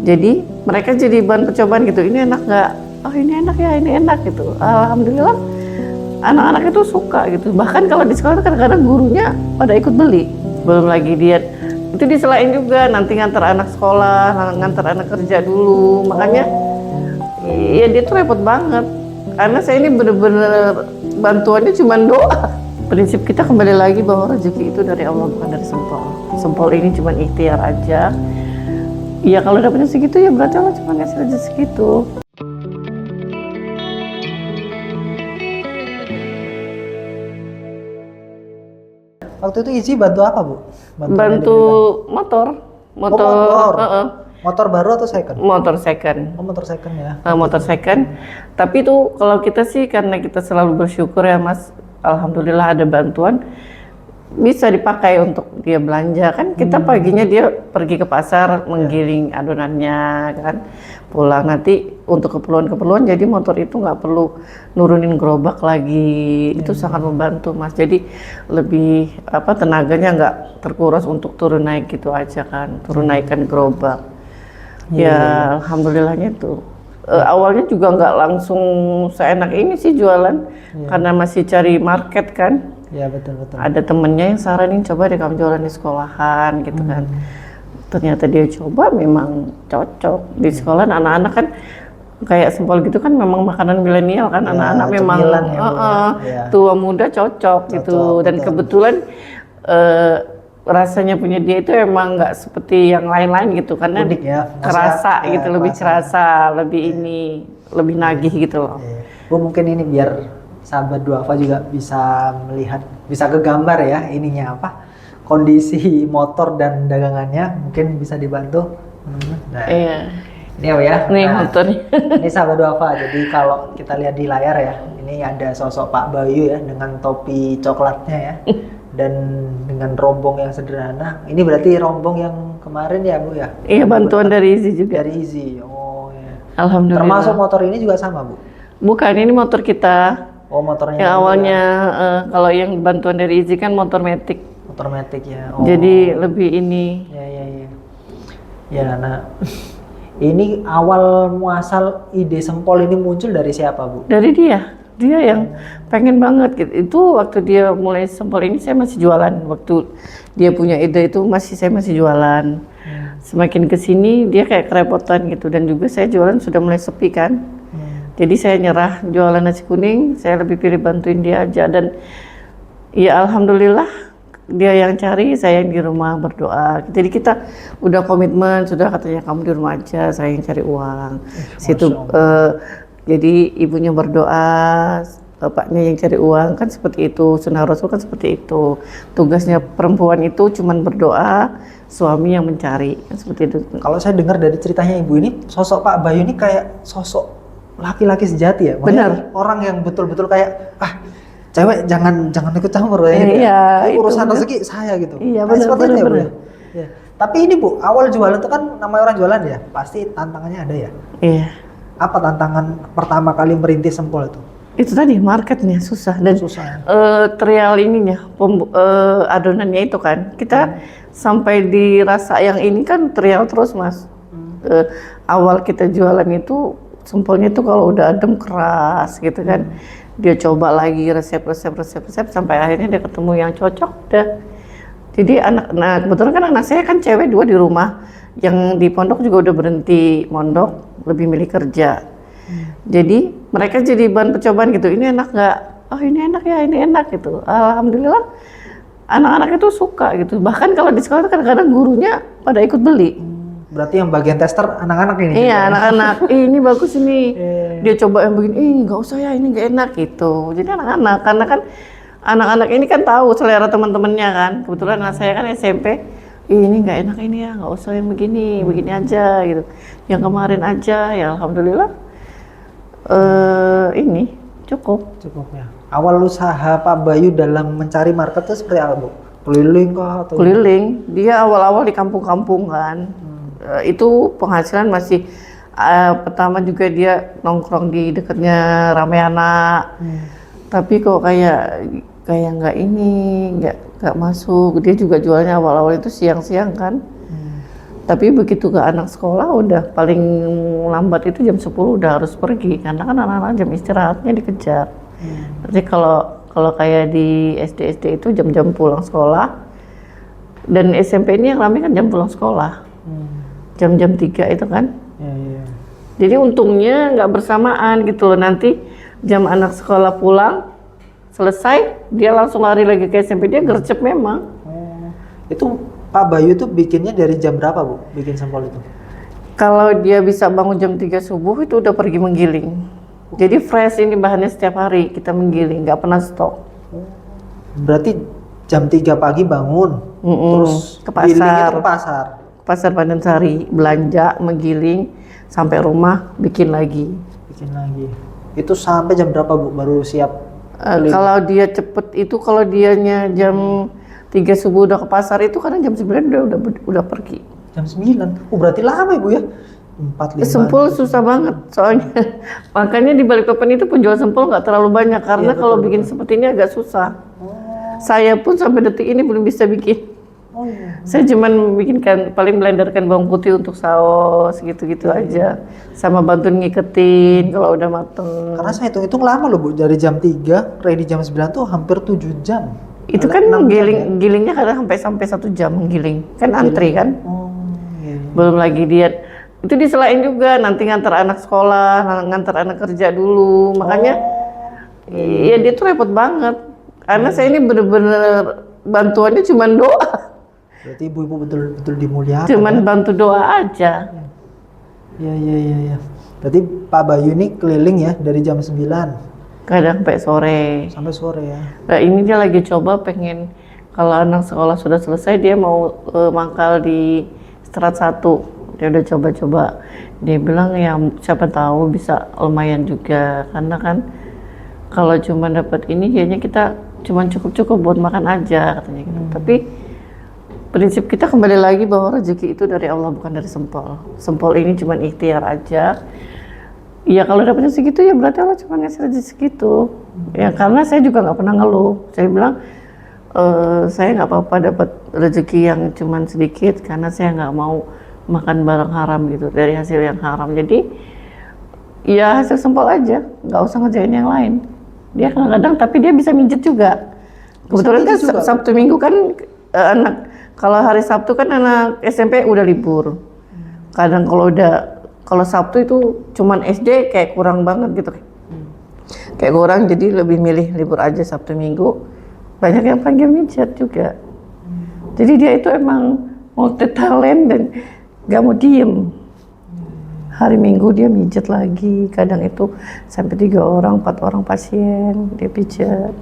Jadi mereka jadi bahan percobaan gitu, ini enak nggak? Oh ini enak ya, ini enak gitu. Alhamdulillah anak-anak itu suka gitu. Bahkan kalau di sekolah kadang-kadang gurunya pada ikut beli. Belum lagi dia itu diselain juga nanti ngantar anak sekolah, ngantar anak kerja dulu. Makanya ya dia tuh repot banget. Karena saya ini bener-bener bantuannya cuma doa. Prinsip kita kembali lagi bahwa rezeki itu dari Allah bukan dari Sempol. Sempol ini cuma ikhtiar aja. Ya kalau dapetnya segitu ya berarti Allah cuma ngasih rezeki segitu. Waktu itu Izzy bantu apa, Bu? Bantu motor. motor. Heeh. Motor baru atau second? Motor second. Oh, motor second ya. Motor second. Tapi tuh kalau kita sih karena kita selalu bersyukur ya Mas, alhamdulillah ada bantuan bisa dipakai untuk dia belanja kan. Kita paginya dia pergi ke pasar menggiling adonannya kan, pulang nanti untuk keperluan-keperluan, jadi motor itu nggak perlu nurunin gerobak lagi. Itu sangat membantu Mas, jadi lebih tenaganya nggak terkuras untuk turun naik gitu aja kan, turun naikkan gerobak. Alhamdulillahnya itu. Awalnya juga nggak langsung seenak ini sih jualan, karena masih cari market kan. Iya betul. Ada temennya yang saranin coba deh kamu jualan di sekolahan gitu kan. Ternyata dia coba memang cocok di sekolah. Anak-anak kan kayak Sempol gitu kan memang makanan milenial kan, anak-anak memang tua muda cocok gitu. Dan kebetulan rasanya punya dia itu emang nggak seperti yang lain-lain gitu, karena unik ya, kerasa gitu, lebih kerasa, lebih ini, lebih nagih gitu loh. Bu, mungkin ini biar sahabat Duafa juga bisa melihat, bisa kegambar ya ininya apa, kondisi motor dan dagangannya, mungkin bisa dibantu. Nah, ini ya. Nih motornya. Ini sahabat Duafa, jadi kalau kita lihat di layar ya, ini ada sosok Pak Bayu ya dengan topi coklatnya ya. Dan dengan rombong yang sederhana. Ini berarti rombong yang kemarin ya Bu ya? Iya, bantuan dari Izzy juga. Dari Izzy, oh ya. Alhamdulillah. Termasuk motor ini juga sama Bu? Bukan, ini motor kita. Oh, motornya. Yang awalnya kalau yang bantuan dari Izzy kan motor Matic. Motor Matic ya. Oh. Jadi lebih ini. Ya, nah. Ini awal muasal ide Sempol ini muncul dari siapa Bu? Dari dia yang pengen banget gitu. Itu waktu dia mulai Sempol ini saya masih jualan. Waktu dia punya ide itu saya masih jualan. Semakin kesini dia kayak kerepotan gitu, dan juga saya jualan sudah mulai sepi kan. Jadi saya nyerah jualan nasi kuning, saya lebih pilih bantuin dia aja. Dan ya alhamdulillah dia yang cari, saya yang di rumah berdoa. Jadi kita udah komitmen, sudah katanya kamu di rumah aja, saya yang cari uang. Situ jadi ibunya berdoa, bapaknya yang cari uang, kan seperti itu. Sunnah Rasul kan seperti itu. Tugasnya perempuan itu cuman berdoa, suami yang mencari, kan seperti itu. Kalau saya dengar dari ceritanya ibu ini, sosok Pak Bayu ini kayak sosok laki-laki sejati ya. Benar. Orang yang betul-betul kayak cewek jangan ikut campur ya. Iya, urusan rezeki saya gitu. Iya, benar. Ya. Tapi ini Bu, awal jualan itu kan namanya orang jualan ya, pasti tantangannya ada ya. Iya. Apa tantangan pertama kali merintis Sempol itu? Itu tadi marketnya susah, dan trial ininya, adonannya itu kan kita sampai dirasa yang ini kan trial terus Mas. Awal kita jualan itu Sempolnya itu kalau udah adem keras gitu kan, dia coba lagi resep sampai akhirnya dia ketemu yang cocok deh. Jadi kebetulan kan anak saya kan cewek 2 di rumah, yang di pondok juga udah berhenti mondok, lebih milih kerja. Jadi mereka jadi bahan percobaan gitu, ini enak nggak? Oh ini enak ya, ini enak gitu. Alhamdulillah anak-anak itu suka gitu. Bahkan kalau di sekolah kadang-kadang gurunya pada ikut beli. Berarti yang bagian tester anak-anak ini? Iya, anak-anak. Ini bagus ini. Dia coba yang begini, nggak usah ya, ini nggak enak gitu. Jadi anak-anak, karena kan anak-anak ini kan tahu selera teman-temannya kan. Kebetulan anak saya kan SMP, ini nggak enak ini ya, nggak usah yang begini aja gitu. Yang kemarin aja, ya alhamdulillah ini cukup ya. Awal usaha Pak Bayu dalam mencari market itu seperti apa Bu? Keliling kah? Atau keliling, dia awal-awal di kampung-kampung kan. Itu penghasilan masih pertama juga dia nongkrong di dekatnya Ramayana. Tapi kok kayak nggak masuk. Dia juga jualnya awal-awal itu siang-siang kan. Tapi begitu ke anak sekolah udah paling lambat itu jam 10 udah harus pergi karena kan anak-anak jam istirahatnya dikejar. Jadi kalau kayak di SD itu jam-jam pulang sekolah dan SMP ini yang ramai kan jam pulang sekolah. Jam-jam 3 itu kan. Jadi untungnya nggak bersamaan gitu loh, nanti jam anak sekolah pulang selesai dia langsung lari lagi ke SMP, dia gercep memang. Itu Pak Bayu tuh bikinnya dari jam berapa Bu? Bikin sempol itu? Kalau dia bisa bangun jam 3 subuh itu udah pergi menggiling. Jadi fresh ini bahannya setiap hari kita menggiling, nggak pernah stok. Berarti jam 3 pagi bangun, terus ke pasar. gilingnya tuh ke pasar. Pasar Pandansari, belanja, menggiling, sampai rumah bikin lagi. Bikin lagi. Itu sampai jam berapa Bu baru siap? Kalau dia cepet itu, kalau dianya jam 3 subuh udah ke pasar itu kadang jam 9 udah pergi. Jam 9? Oh berarti lama Ibu ya? 4, 5. Sempol susah banget soalnya. Makanya di Balikpapan itu penjual sempol nggak terlalu banyak karena kalau bikin seperti ini agak susah. Saya pun sampai detik ini belum bisa bikin. Saya cuman bikinkan paling blenderkan bawang putih untuk saus gitu-gitu aja, sama bantuin ngiketin kalau udah mateng. Karena saya hitung-hitung lama loh Bu, dari jam 3 ready jam 9 tuh hampir 7 jam. Itu kan gilingnya kadang sampai 1 jam menggiling, kan antri kan. Belum lagi dia itu diselain juga nanti ngantar anak sekolah, ngantar anak kerja dulu, makanya ya dia tuh repot banget. Karena saya ini bener-bener bantuannya cuma doa. Berarti ibu-ibu betul-betul dimuliakan. Cuman bantu doa aja. Iya. Berarti Pak Bayu ini keliling ya dari jam 9. Kadang sampai sore. Sampai sore ya. Nah ini dia lagi coba pengen kalau anak sekolah sudah selesai dia mau mangkal di Strat 1. Dia udah coba-coba. Dia bilang ya siapa tahu bisa lumayan juga karena kan kalau cuma dapat ini kayaknya kita cuma cukup buat makan aja katanya gitu. Tapi prinsip kita kembali lagi bahwa rezeki itu dari Allah bukan dari sempol. Sempol ini cuma ikhtiar aja. Ya kalau dapatnya segitu ya berarti Allah cuma ngasih rezeki segitu. Ya karena saya juga nggak pernah ngeluh. Saya bilang saya nggak apa-apa dapat rezeki yang cuma sedikit karena saya nggak mau makan barang haram gitu dari hasil yang haram. Jadi ya hasil sempol aja, nggak usah ngerjain yang lain. Dia kadang-kadang tapi dia bisa mijet juga. Kebetulan kan Sabtu Minggu kan anak kalau hari Sabtu kan anak SMP udah libur. Kadang kalau Sabtu itu cuman SD kayak kurang banget gitu. Kayak kurang jadi lebih milih libur aja Sabtu Minggu. Banyak yang panggil mijet juga. Jadi dia itu emang multi talent dan gak mau diem. Hari Minggu dia mijet lagi. Kadang itu sampai 3 orang, 4 orang pasien dia pijat.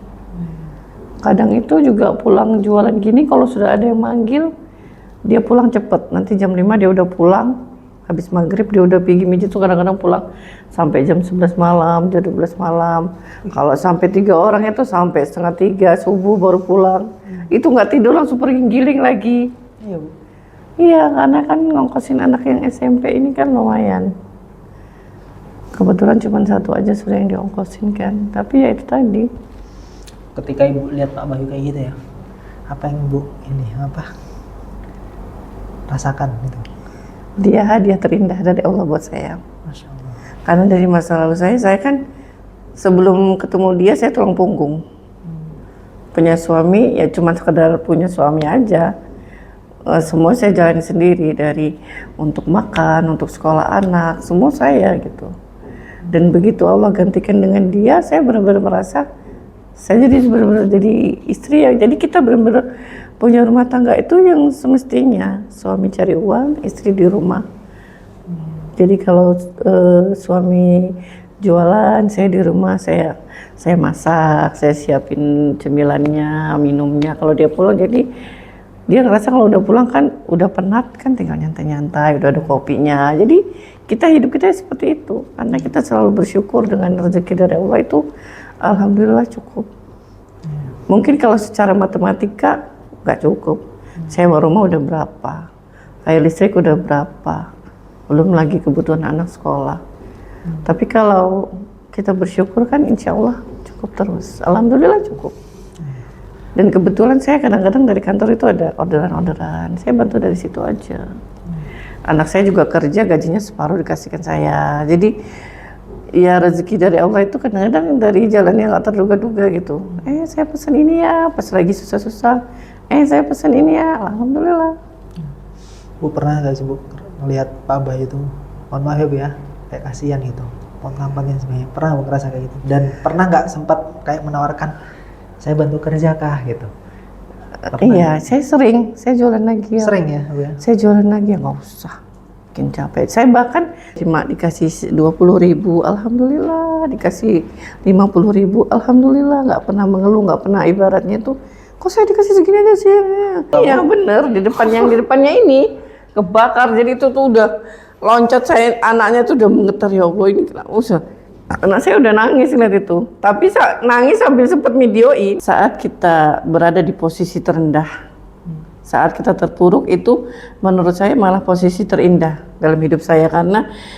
Kadang itu juga pulang jualan gini kalau sudah ada yang manggil dia pulang cepet, nanti jam 5 dia udah pulang, habis maghrib dia udah pergi mijit tuh kadang-kadang pulang sampai jam 11 malam, jam 12 malam. Kalau sampai 3 orang itu sampai setengah 3 subuh baru pulang. Itu nggak tidur langsung pergi giling lagi. Iya Bu. Iya karena kan ngongkosin anak yang SMP ini kan lumayan. Kebetulan cuma 1 aja sudah yang diongkosin kan, tapi ya itu tadi. Ketika Ibu lihat Pak Bayu kayak gitu ya, apa yang Ibu rasakan gitu? Dia hadiah terindah dari Allah buat saya. Masya Allah. Karena dari masa lalu saya kan sebelum ketemu dia saya tulang punggung. Punya suami ya cuma sekedar punya suami aja. Semua saya jalani sendiri dari untuk makan, untuk sekolah anak, semua saya gitu. Dan begitu Allah gantikan dengan dia, saya benar-benar merasa saya jadi benar-benar jadi istri ya. Jadi kita benar-benar punya rumah tangga itu yang semestinya suami cari uang, istri di rumah. Jadi kalau suami jualan, saya di rumah saya masak, saya siapin cemilannya, minumnya. Kalau dia pulang jadi dia ngerasa kalau udah pulang kan udah penat kan tinggal nyantai-nyantai, udah ada kopinya. Jadi hidup kita seperti itu karena kita selalu bersyukur dengan rezeki dari Allah itu. Alhamdulillah cukup. Mungkin kalau secara matematika nggak cukup. Sewa rumah udah berapa, air listrik udah berapa, belum lagi kebutuhan anak sekolah. Tapi kalau kita bersyukur kan insya Allah cukup terus. Alhamdulillah cukup. Dan kebetulan saya kadang-kadang dari kantor itu ada orderan-orderan. Saya bantu dari situ aja. Anak saya juga kerja, gajinya separuh dikasihkan saya. Jadi ya rezeki dari Allah itu kadang-kadang dari jalan yang nggak terduga-duga gitu. Saya pesan ini ya, pas lagi susah-susah. Saya pesan ini ya, alhamdulillah. Bu pernah nggak sih Bu ngelihat Pak Abah itu, mohon maaf ya Bu ya, kayak kasihan gitu, kampanye sebenarnya. Pernah Bu ngerasa kayak gitu? Dan pernah nggak sempat kayak menawarkan, saya bantu kerja kah gitu? Iya, saya jualan lagi ya. Sering ya Bu ya? Saya jualan lagi ya, nggak usah. Bikin capek. Saya bahkan cuma dikasih 20.000, alhamdulillah. Dikasih 50.000, alhamdulillah. Nggak pernah mengeluh, nggak pernah ibaratnya tuh, kok saya dikasih segini aja sih? Iya bener, di depannya ini kebakar. Jadi itu tuh udah loncat, saya anaknya tuh udah menggetar, ya Allah ini kenapa usah. Anak saya udah nangis lihat itu. Tapi nangis sambil sempat videoin. Saat kita berada di posisi terendah, saat kita terpuruk itu menurut saya malah posisi terindah dalam hidup saya, karena